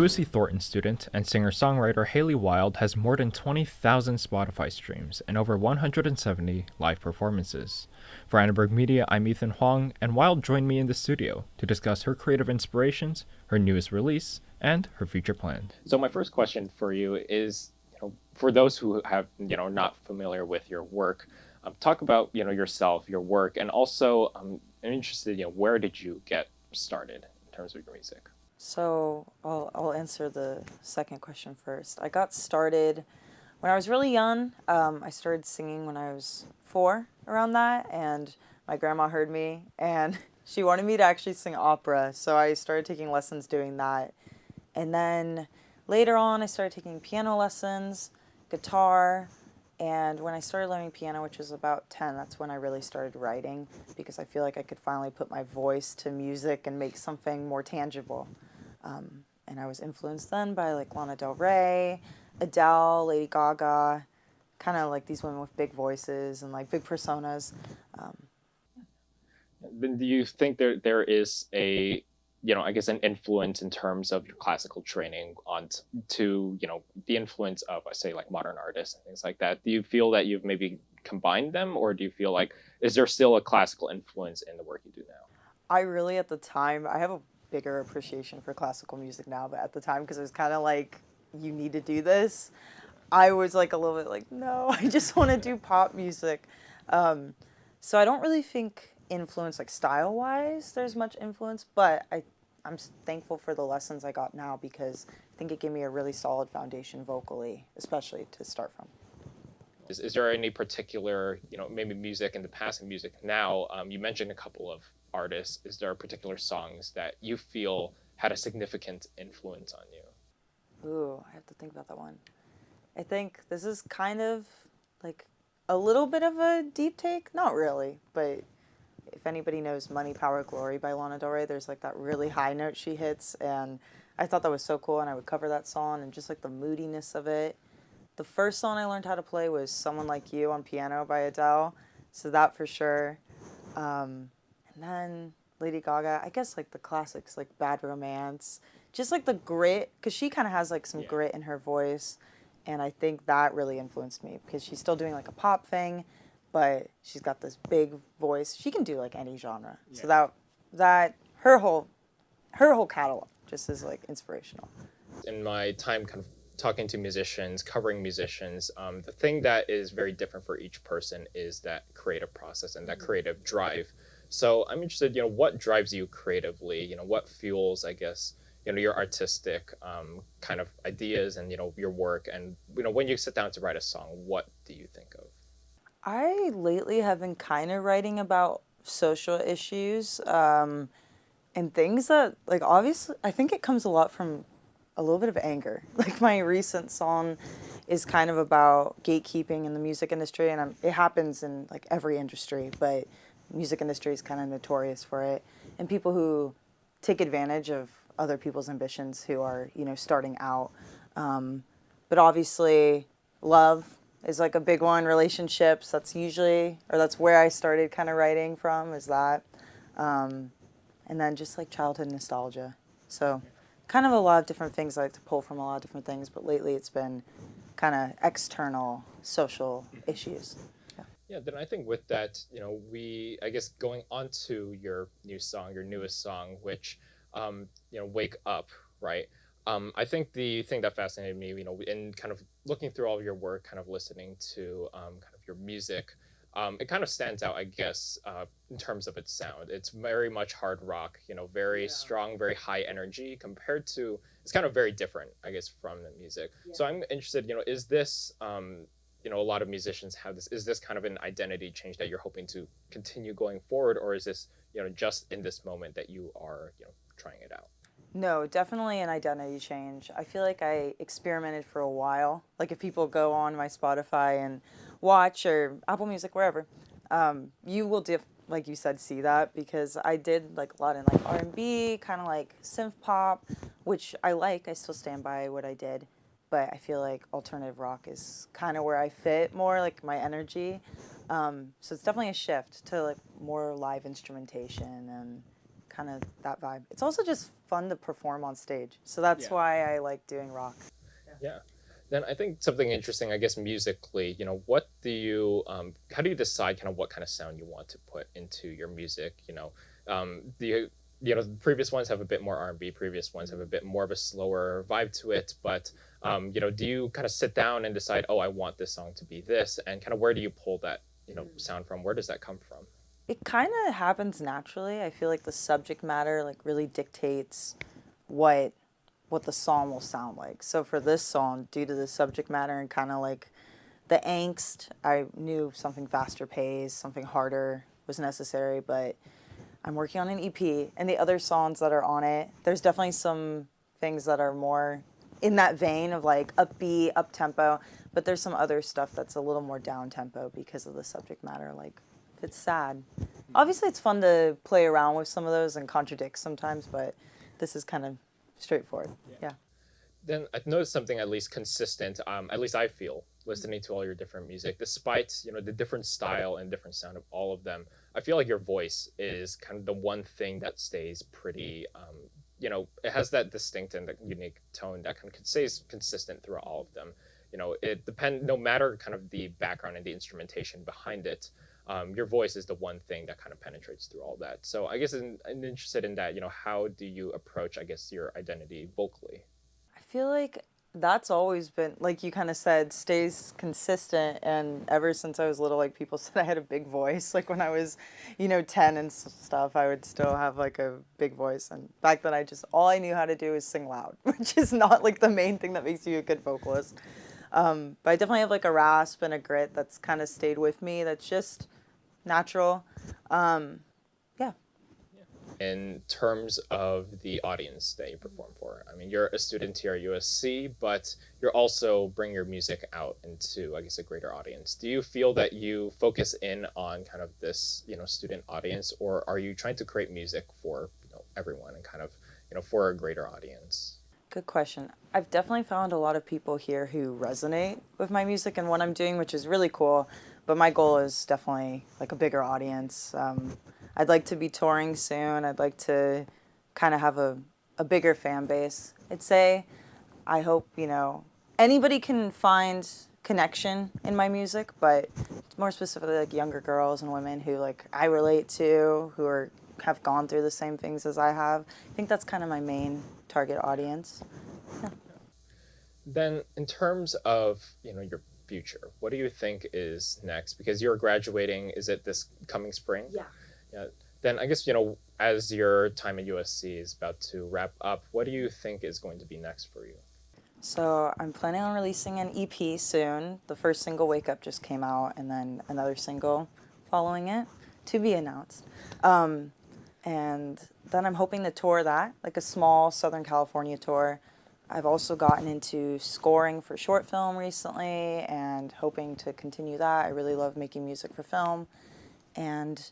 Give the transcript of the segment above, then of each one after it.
USC Thornton student and singer-songwriter Hailey Wild has more than 20,000 Spotify streams and over 170 live performances. For Annenberg Media, I'm Ethan Huang, and Wild joined me in the studio to discuss her creative inspirations, her newest release, and her future plans. So my first question for you is, for those who have, not familiar with your work, talk about, yourself, your work, and also I'm interested, where did you get started in terms of your music? So I'll answer the second question first. I got started when I was really young. I started singing when I was 4, around that, and my grandma heard me, and she wanted me to actually sing opera, so I started taking lessons doing that. And then later on, I started taking piano lessons, guitar, and when I started learning piano, which was about 10, that's when I really started writing, because I feel like I could finally put my voice to music and make something more tangible. And I was influenced then by like Lana Del Rey, Adele, Lady Gaga, kind of like these women with big voices and like big personas. Then do you think there is a, I guess an influence in terms of your classical training to the influence of, I say, like modern artists and things like that? Do you feel that you've maybe combined them, or do you feel like, is there still a classical influence in the work you do now? I really, at the time, I have a bigger appreciation for classical music now, but at the time, because it was kind of like, you need to do this, I was like a little bit like, no, I just want to do pop music. So I don't really think influence, like style-wise, there's much influence, but I'm thankful for the lessons I got now, because I think it gave me a really solid foundation vocally, especially to start from. Is there any particular, maybe music in the past and music now? You mentioned a couple of artists. Is there particular songs that you feel had a significant influence on you? Ooh, I have to think about that one. I think this is kind of like a little bit of a deep take. Not really, but if anybody knows Money, Power, Glory by Lana Del Rey, there's like that really high note she hits, and I thought that was so cool, and I would cover that song, and just like the moodiness of it. The first song I learned how to play was Someone Like You on piano by Adele, so that for sure. And then Lady Gaga, I guess like the classics like Bad Romance, just like the grit, because she kind of has like some grit in her voice, and I think that really influenced me, because she's still doing like a pop thing, but she's got this big voice. She can do like any genre. Yeah. So that her whole catalog just is like inspirational. In my time kind of talking to musicians, covering musicians, the thing that is very different for each person is that creative process and that creative drive. So I'm interested, what drives you creatively? What fuels, I guess, your artistic kind of ideas and, your work. And, when you sit down to write a song, what do you think of? I lately have been kind of writing about social issues and things that, like, obviously, I think it comes a lot from a little bit of anger. Like, my recent song is kind of about gatekeeping in the music industry, and it happens in, like, every industry, but music industry is kind of notorious for it. And people who take advantage of other people's ambitions who are, starting out. But obviously, love is like a big one. Relationships, that's where I started kind of writing from, is that. And then just like childhood nostalgia. So kind of a lot of different things I like to pull from a lot of different things, but lately it's been kind of external social issues. Yeah, then I think with that, I guess going on to your newest song, which, Wake Up, right? I think the thing that fascinated me, in kind of looking through all of your work, kind of listening to kind of your music, it kind of stands out, I guess, in terms of its sound. It's very much hard rock, very strong, very high energy compared to, it's kind of very different, I guess, from the music. Yeah. So I'm interested, is this, a lot of musicians have this, is this kind of an identity change that you're hoping to continue going forward, or is this, just in this moment that you are, trying it out? No, definitely an identity change. I feel like I experimented for a while. Like if people go on my Spotify and watch, or Apple Music, wherever, you will like you said, see that, because I did like a lot in like R&B, kind of like synth pop, which I like. I still stand by what I did, but I feel like alternative rock is kind of where I fit more, like my energy. So it's definitely a shift to like more live instrumentation and kind of that vibe. It's also just fun to perform on stage. So that's why I like doing rock. Yeah. Then I think something interesting, I guess, musically, what do you, how do you decide kind of what kind of sound you want to put into your music? Do you, the previous ones have a bit more R&B, previous ones have a bit more of a slower vibe to it, but, do you kind of sit down and decide, oh, I want this song to be this, and kind of where do you pull that, sound from? Where does that come from? It kind of happens naturally. I feel like the subject matter like really dictates what the song will sound like. So for this song, due to the subject matter and kind of like the angst, I knew something faster paced, something harder was necessary, but I'm working on an EP, and the other songs that are on it, there's definitely some things that are more in that vein of like upbeat, up tempo, but there's some other stuff that's a little more down tempo because of the subject matter. Like, if it's sad. Obviously, it's fun to play around with some of those and contradict sometimes, but this is kind of straightforward. Yeah. Then I've noticed something at least consistent, at least I feel, listening to all your different music, despite, the different style and different sound of all of them, I feel like your voice is kind of the one thing that stays pretty, it has that distinct and unique tone that kind of stays consistent throughout all of them. It depends, no matter kind of the background and the instrumentation behind it, your voice is the one thing that kind of penetrates through all that. So I guess I'm interested in that, how do you approach, I guess, your identity vocally? I feel like that's always been, like you kind of said, stays consistent. And ever since I was little, like people said I had a big voice. Like when I was, 10 and stuff, I would still have like a big voice. And back then all I knew how to do is sing loud, which is not like the main thing that makes you a good vocalist. But I definitely have like a rasp and a grit that's kind of stayed with me. That's just natural. Yeah. In terms of the audience that you perform for, I mean, you're a student here at USC, but you're also bringing your music out into, I guess, a greater audience. Do you feel that you focus in on kind of this, student audience, or are you trying to create music for, everyone and kind of, for a greater audience? Good question. I've definitely found a lot of people here who resonate with my music and what I'm doing, which is really cool. But my goal is definitely like a bigger audience. I'd like to be touring soon. I'd like to kind of have a bigger fan base. I'd say, I hope, anybody can find connection in my music, but more specifically like younger girls and women who like I relate to, who have gone through the same things as I have. I think that's kind of my main target audience. Yeah. Then in terms of, your future, what do you think is next? Because you're graduating, is it this coming spring? Yeah. Yeah. Then I guess, as your time at USC is about to wrap up, what do you think is going to be next for you? So I'm planning on releasing an EP soon. The first single, Wake Up, just came out, and then another single following it to be announced. And then I'm hoping to tour that, like a small Southern California tour. I've also gotten into scoring for short film recently and hoping to continue that. I really love making music for film and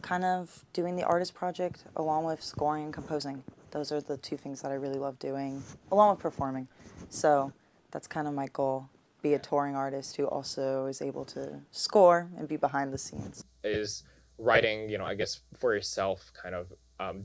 kind of doing the artist project along with scoring and composing. Those are the two things that I really love doing, along with performing. So that's kind of my goal, be a touring artist who also is able to score and be behind the scenes. Is writing, I guess, for yourself kind of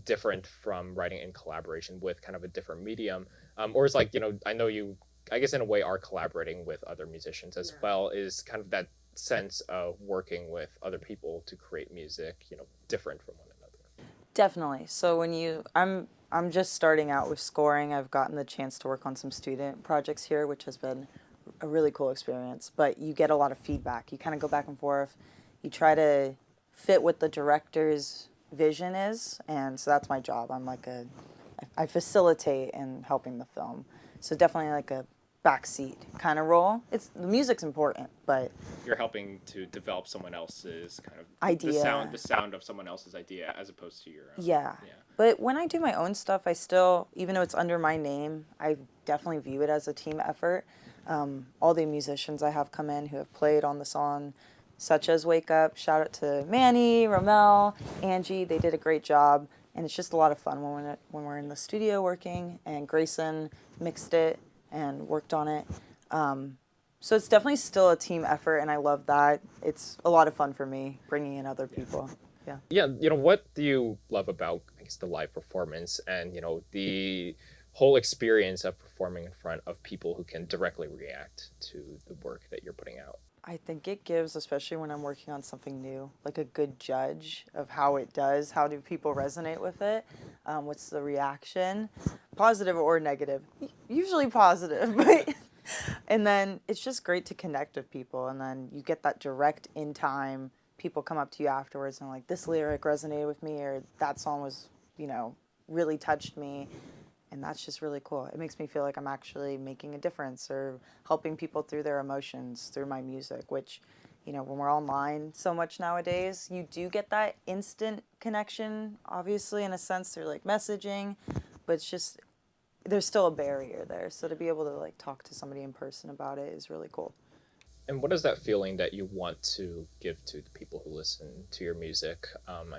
different from writing in collaboration with kind of a different medium? Or is like, I know you, I guess in a way, are collaborating with other musicians as well. Is kind of that sense of working with other people to create music, different from one another? Definitely. So I'm just starting out with scoring. I've gotten the chance to work on some student projects here, which has been a really cool experience. But you get a lot of feedback. You kind of go back and forth. You try to fit what the director's vision is, and so that's my job. I facilitate in helping the film. So definitely like a backseat kind of role. The music's important, but You're helping to develop someone else's kind of idea, the sound of someone else's idea as opposed to your own. Yeah. But when I do my own stuff, I still, even though it's under my name, I definitely view it as a team effort. All the musicians I have come in who have played on the song, such as Wake Up, shout out to Manny, Romel, Angie, they did a great job. And it's just a lot of fun when we're in the studio working, and Grayson mixed it and worked on it. So it's definitely still a team effort, and I love that. It's a lot of fun for me, bringing in other people. Yeah. Yeah, what do you love about, I guess, the live performance and, the whole experience of performing in front of people who can directly react to the work that you're putting out? I think it gives, especially when I'm working on something new, like a good judge of how it does. How do people resonate with it? What's the reaction? Positive or negative? Usually positive, but and then it's just great to connect with people, and then you get that direct in time. People come up to you afterwards and like, this lyric resonated with me, or that song was, really touched me. And that's just really cool. It makes me feel like I'm actually making a difference or helping people through their emotions through my music, which, when we're online so much nowadays, you do get that instant connection, obviously, in a sense, through like messaging, but it's just, there's still a barrier there. So to be able to like talk to somebody in person about it is really cool. And what is that feeling that you want to give to the people who listen to your music?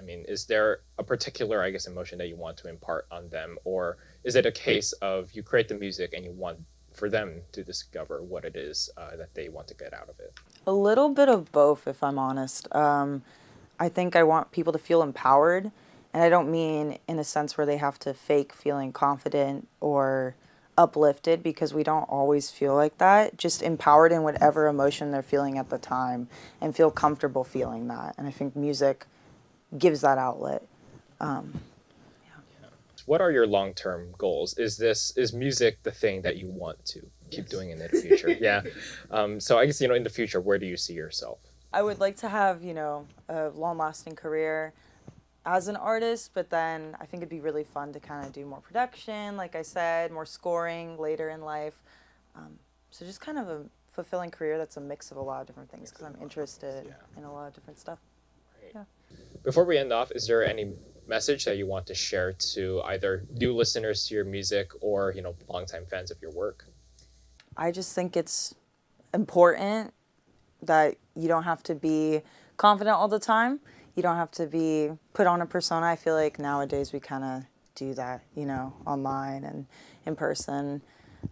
Is there a particular, I guess, emotion that you want to impart on them? Or is it a case of you create the music and you want for them to discover what it is that they want to get out of it? A little bit of both, if I'm honest. I think I want people to feel empowered. And I don't mean in a sense where they have to fake feeling confident or uplifted, because we don't always feel like that. Just empowered in whatever emotion they're feeling at the time and feel comfortable feeling that. And I think music gives that outlet. What are your long-term goals? Is music the thing that you want to keep doing in the future? Yeah. So I guess, in the future, where do you see yourself? I would like to have, a long-lasting career as an artist, but then I think it'd be really fun to kind of do more production, like I said, more scoring later in life. So just kind of a fulfilling career that's a mix of a lot of different things, because I'm interested in a lot of different stuff. Right. Yeah. Before we end off, is there any message that you want to share to either new listeners to your music or, longtime fans of your work? I just think it's important that you don't have to be confident all the time. You don't have to be put on a persona. I feel like nowadays we kind of do that, online and in person.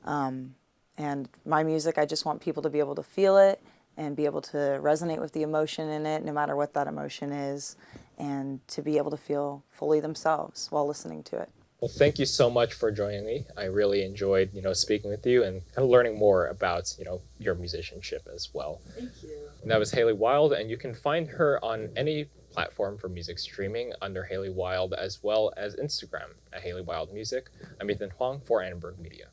And my music, I just want people to be able to feel it and be able to resonate with the emotion in it, no matter what that emotion is, and to be able to feel fully themselves while listening to it. Well, thank you so much for joining me. I really enjoyed, speaking with you and kind of learning more about, your musicianship as well. Thank you. And that was Hailey Wild, and you can find her on any platform for music streaming under Hailey Wild, as well as Instagram at Hailey Wild Music. I'm Ethan Huang for Annenberg Media.